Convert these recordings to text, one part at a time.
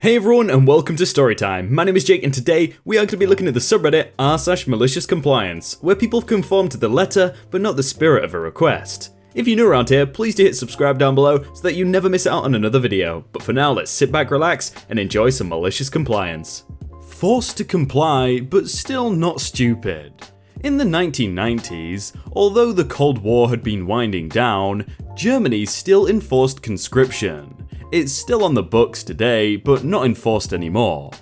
Hey everyone and welcome to Storytime. My name is Jake and today we are going to be looking at the subreddit r/maliciouscompliance, where people conform to the letter but not the spirit of a request. If you're new around here, please do hit subscribe down below so that you never miss out on another video. But for now, let's sit back, relax, and enjoy some malicious compliance. Forced to comply, but still not stupid. In the 1990s, although the Cold War had been winding down, Germany still enforced conscription. It's still on the books today, but not enforced anymore.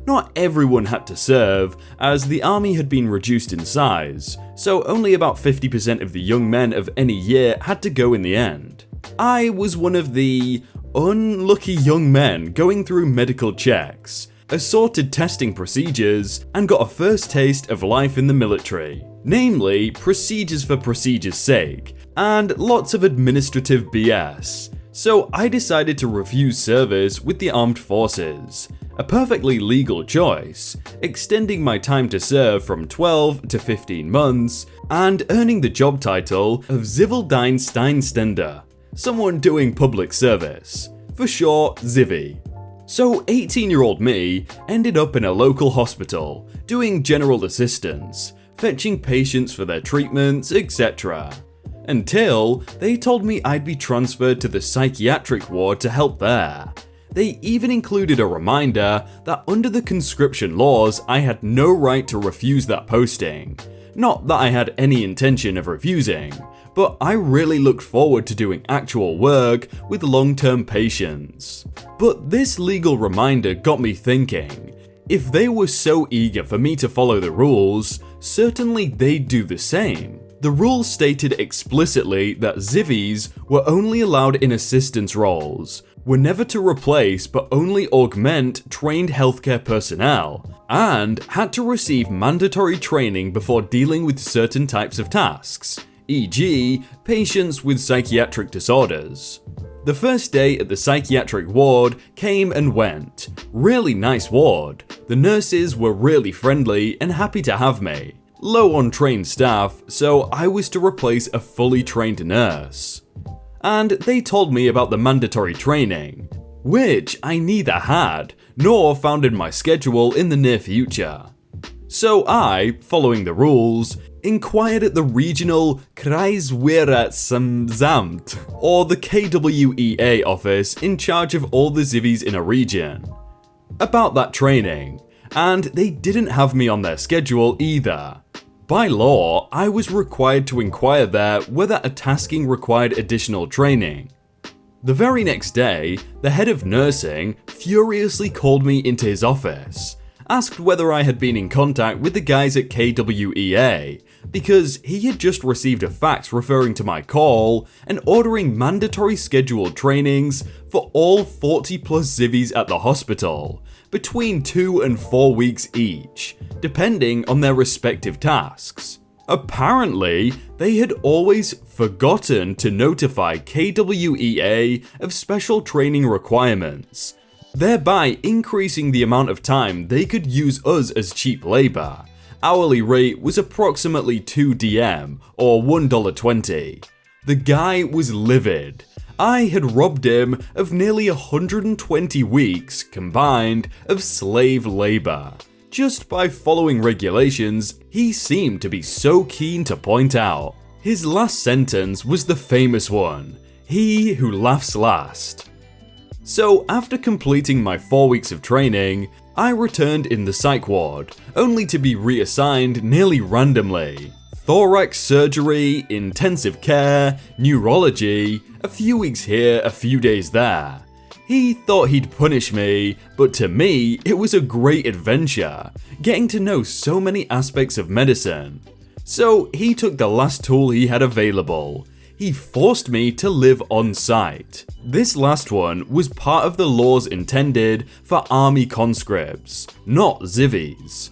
Not everyone had to serve, as the army had been reduced in size, so only about 50% of the young men of any year had to go in the end. I was one of the unlucky young men going through medical checks, assorted testing procedures, and got a first taste of life in the military. Namely, procedures for procedures' sake, and lots of administrative BS. So I decided to refuse service with the armed forces, a perfectly legal choice, extending my time to serve from 12 to 15 months, and earning the job title of Zivildiensteinstender, someone doing public service, for short Zivvy. So 18-year-old me ended up in a local hospital, doing general assistance, fetching patients for their treatments, etc. Until they told me I'd be transferred to the psychiatric ward to help there. They even included a reminder that under the conscription laws I had no right to refuse that posting. Not that I had any intention of refusing, but I really looked forward to doing actual work with long-term patients. But this legal reminder got me thinking, if they were so eager for me to follow the rules, certainly they'd do the same. The rules stated explicitly that Zivvies were only allowed in assistance roles, were never to replace but only augment trained healthcare personnel, and had to receive mandatory training before dealing with certain types of tasks, e.g., patients with psychiatric disorders. The first day at the psychiatric ward came and went. Really nice ward. The nurses were really friendly and happy to have me. Low on trained staff, so I was to replace a fully trained nurse. And they told me about the mandatory training, which I neither had nor found in my schedule in the near future. So I, following the rules, inquired at the regional Kreiswehratzsamt, or the KWEA office in charge of all the Zivvies in a region, about that training, and they didn't have me on their schedule either. By law, I was required to inquire there whether a tasking required additional training. The very next day, the head of nursing furiously called me into his office, asked whether I had been in contact with the guys at KWEA, because he had just received a fax referring to my call and ordering mandatory scheduled trainings for all 40 plus Zivvies at the hospital, between 2 and 4 weeks each, depending on their respective tasks. Apparently, they had always forgotten to notify KWEA of special training requirements, thereby increasing the amount of time they could use us as cheap labor. Hourly rate was approximately 2 DM, or $1.20. The guy was livid. I had robbed him of nearly 120 weeks, combined, of slave labor. Just by following regulations he seemed to be so keen to point out. His last sentence was the famous one, "He who laughs last." So after completing my 4 weeks of training, I returned in the psych ward, only to be reassigned nearly randomly. Thorax surgery, intensive care, neurology, a few weeks here, a few days there. He thought he'd punish me, but to me, it was a great adventure, getting to know so many aspects of medicine. So he took the last tool he had available. He forced me to live on site. This last one was part of the laws intended for army conscripts, not Zivvies.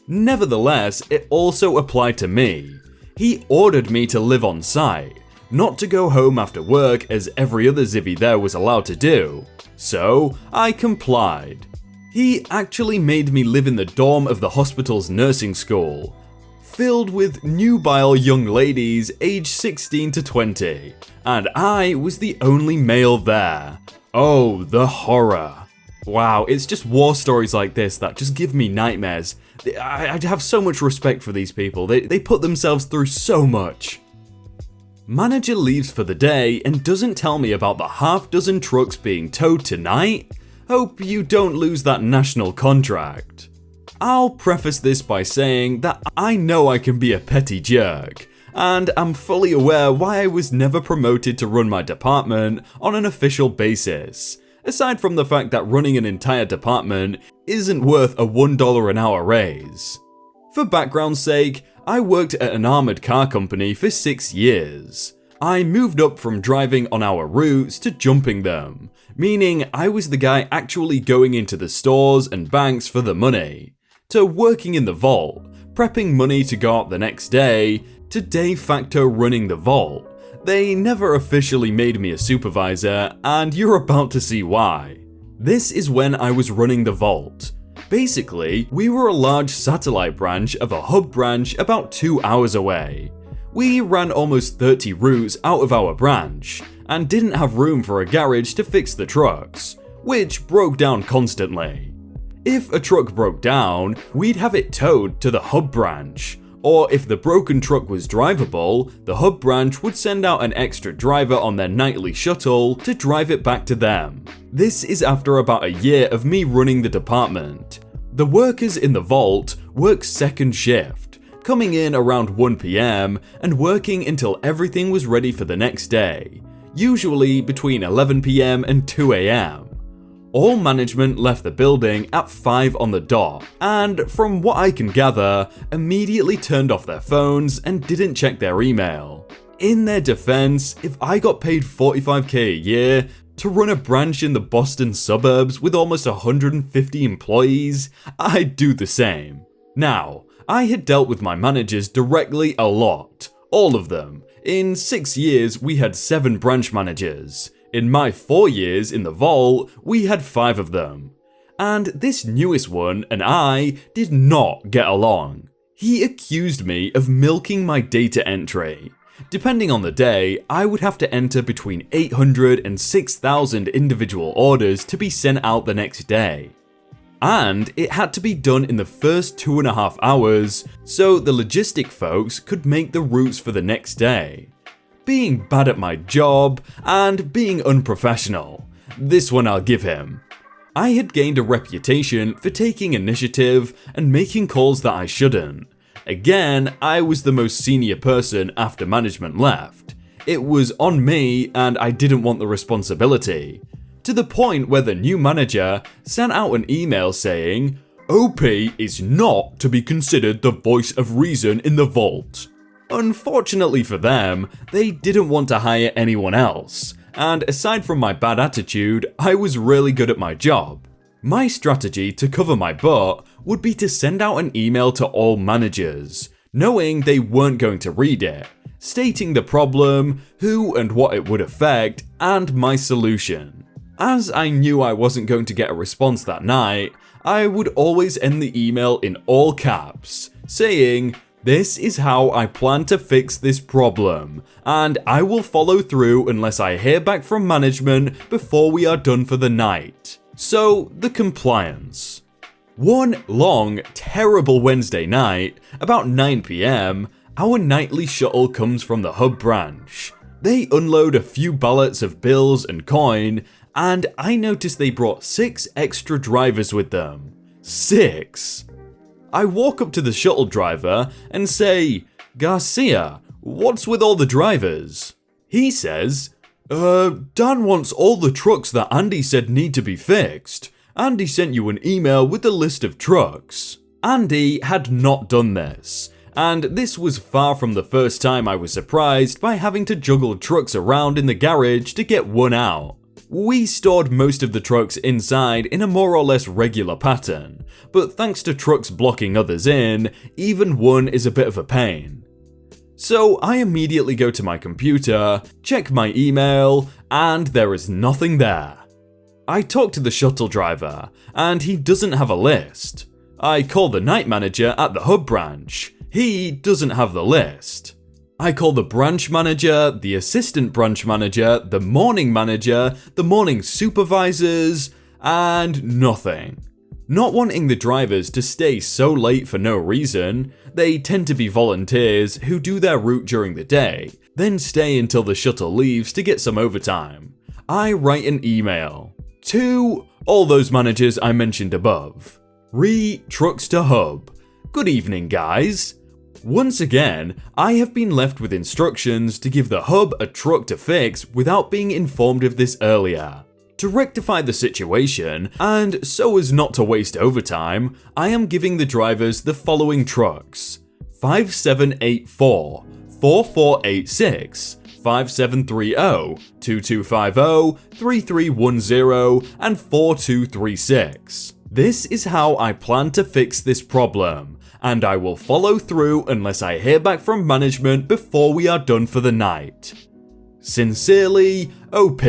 Nevertheless, it also applied to me. He ordered me to live on site, not to go home after work as every other Zivvy there was allowed to do. So I complied. He actually made me live in the dorm of the hospital's nursing school, filled with nubile young ladies aged 16 to 20, and I was the only male there. Oh, the horror. Wow, it's just war stories like this that just give me nightmares. I have so much respect for these people. They put themselves through so much. Manager leaves for the day and doesn't tell me about the half-dozen trucks being towed tonight. Hope you don't lose that national contract. I'll preface this by saying that I know I can be a petty jerk, and I'm fully aware why I was never promoted to run my department on an official basis, aside from the fact that running an entire department isn't worth a $1 an hour raise. For background's sake, I worked at an armoured car company for 6 years. I moved up from driving on our routes to jumping them, meaning I was the guy actually going into the stores and banks for the money, to working in the vault, prepping money to go out the next day, to de facto running the vault. They never officially made me a supervisor, and you're about to see why. This is when I was running the vault. Basically, we were a large satellite branch of a hub branch about 2 hours away. We ran almost 30 routes out of our branch, and didn't have room for a garage to fix the trucks, which broke down constantly. If a truck broke down, we'd have it towed to the hub branch, or if the broken truck was drivable, the hub branch would send out an extra driver on their nightly shuttle to drive it back to them. This is after about a year of me running the department. The workers in the vault work second shift, coming in around 1 PM and working until everything was ready for the next day, usually between 11 PM and 2 AM. All management left the building at 5 on the dot, and from what I can gather, immediately turned off their phones and didn't check their email. In their defense, if I got paid $45K a year to run a branch in the Boston suburbs with almost 150 employees, I'd do the same. Now, I had dealt with my managers directly a lot, all of them. In 6 years, we had 7 branch managers. In my 4 years in the vault, we had 5 of them. And this newest one and I did not get along. He accused me of milking my data entry. Depending on the day, I would have to enter between 800 and 6,000 individual orders to be sent out the next day. And it had to be done in the first 2.5 hours, so the logistic folks could make the routes for the next day. Being bad at my job, and being unprofessional. This one I'll give him. I had gained a reputation for taking initiative and making calls that I shouldn't. Again, I was the most senior person after management left. It was on me and I didn't want the responsibility. To the point where the new manager sent out an email saying, "OP is not to be considered the voice of reason in the vault." Unfortunately for them, they didn't want to hire anyone else, and aside from my bad attitude, I was really good at my job. My strategy to cover my butt would be to send out an email to all managers, knowing they weren't going to read it, stating the problem, who and what it would affect, and my solution. As I knew I wasn't going to get a response that night, I would always end the email in all caps, saying, "This is how I plan to fix this problem, and I will follow through unless I hear back from management before we are done for the night." So, the compliance. One long, terrible Wednesday night, about 9 PM, our nightly shuttle comes from the hub branch. They unload a few ballots of bills and coin, and I noticed they brought 6 extra drivers with them. 6! I walk up to the shuttle driver and say, "Garcia, what's with all the drivers?" He says, Dan wants all the trucks that Andy said need to be fixed. Andy sent you an email with the list of trucks." Andy had not done this, and this was far from the first time I was surprised by having to juggle trucks around in the garage to get one out. We stored most of the trucks inside in a more or less regular pattern, but thanks to trucks blocking others in, even one is a bit of a pain. So I immediately go to my computer, check my email, and there is nothing there. I talk to the shuttle driver, and he doesn't have a list. I call the night manager at the hub branch. He doesn't have the list. I call the branch manager, the assistant branch manager, the morning supervisors, and nothing. Not wanting the drivers to stay so late for no reason, they tend to be volunteers who do their route during the day, then stay until the shuttle leaves to get some overtime. I write an email to all those managers I mentioned above. Trucks to hub. Good evening, guys. Once again, I have been left with instructions to give the hub a truck to fix without being informed of this earlier. To rectify the situation, and so as not to waste overtime, I am giving the drivers the following trucks: 5784, 4486, 5730, 2250, 3310, and 4236. This is how I plan to fix this problem, and I will follow through unless I hear back from management before we are done for the night. Sincerely, OP.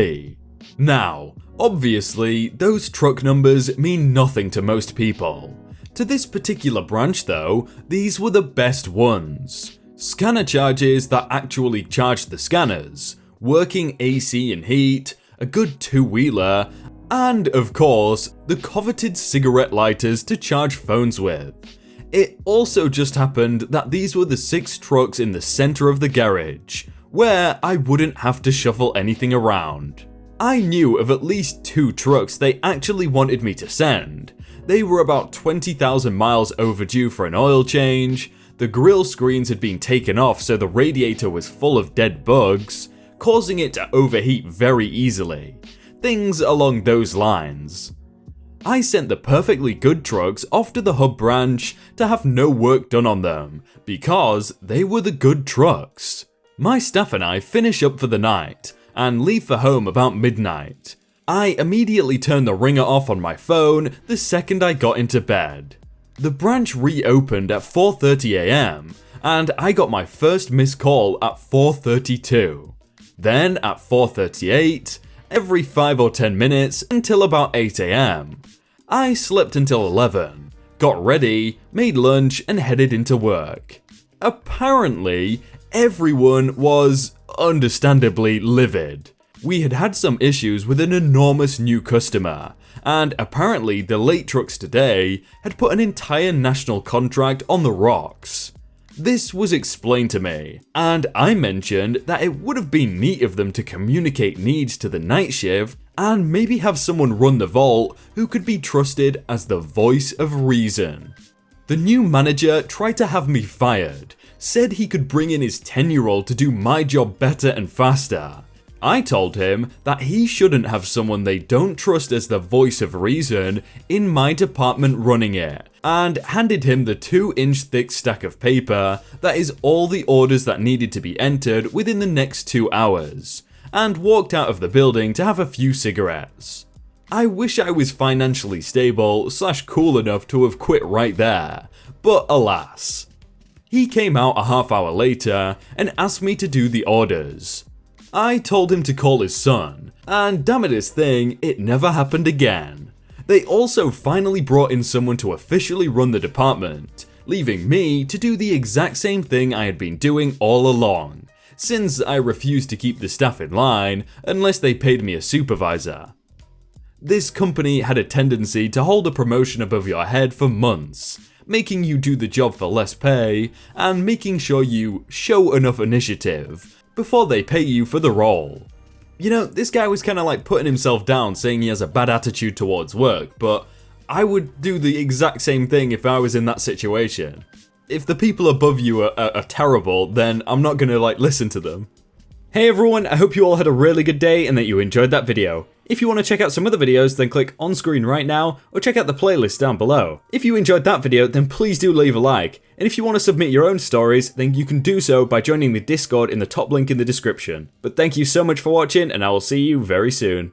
Now, obviously, those truck numbers mean nothing to most people. To this particular branch though, these were the best ones. Scanner charges that actually charged the scanners, working AC and heat, a good two-wheeler, and of course, the coveted cigarette lighters to charge phones with. It also just happened that these were the 6 trucks in the center of the garage, where I wouldn't have to shuffle anything around. I knew of at least 2 trucks they actually wanted me to send. They were about 20,000 miles overdue for an oil change, the grille screens had been taken off so the radiator was full of dead bugs, causing it to overheat very easily. Things along those lines. I sent the perfectly good trucks off to the hub branch to have no work done on them, because they were the good trucks. My staff and I finish up for the night, and leave for home about midnight. I immediately turned the ringer off on my phone the second I got into bed. The branch reopened at 4:30 AM, and I got my first missed call at 4:32. Then at 4:38, every 5 or 10 minutes until about 8 AM. I slept until 11, got ready, made lunch, and headed into work. Apparently, everyone was understandably livid. We had had some issues with an enormous new customer, and apparently the late trucks today had put an entire national contract on the rocks. This was explained to me, and I mentioned that it would have been neat of them to communicate needs to the night shift and maybe have someone run the vault who could be trusted as the voice of reason. The new manager tried to have me fired, said he could bring in his 10-year-old to do my job better and faster. I told him that he shouldn't have someone they don't trust as the voice of reason in my department running it, and handed him the 2-inch thick stack of paper that is all the orders that needed to be entered within the next 2 hours, and walked out of the building to have a few cigarettes. I wish I was financially stable / cool enough to have quit right there, but alas. He came out a half hour later and asked me to do the orders. I told him to call his son, and damnedest thing, it never happened again. They also finally brought in someone to officially run the department, leaving me to do the exact same thing I had been doing all along, since I refused to keep the staff in line unless they paid me a supervisor. This company had a tendency to hold a promotion above your head for months, making you do the job for less pay, and making sure you show enough initiative before they pay you for the role. You know, this guy was kind of like putting himself down, saying he has a bad attitude towards work, but I would do the exact same thing if I was in that situation. If the people above you are terrible, then I'm not gonna listen to them. Hey everyone, I hope you all had a really good day and that you enjoyed that video. If you want to check out some other videos, then click on screen right now, or check out the playlist down below. If you enjoyed that video, then please do leave a like, and if you want to submit your own stories, then you can do so by joining the Discord in the top link in the description. But thank you so much for watching, and I will see you very soon.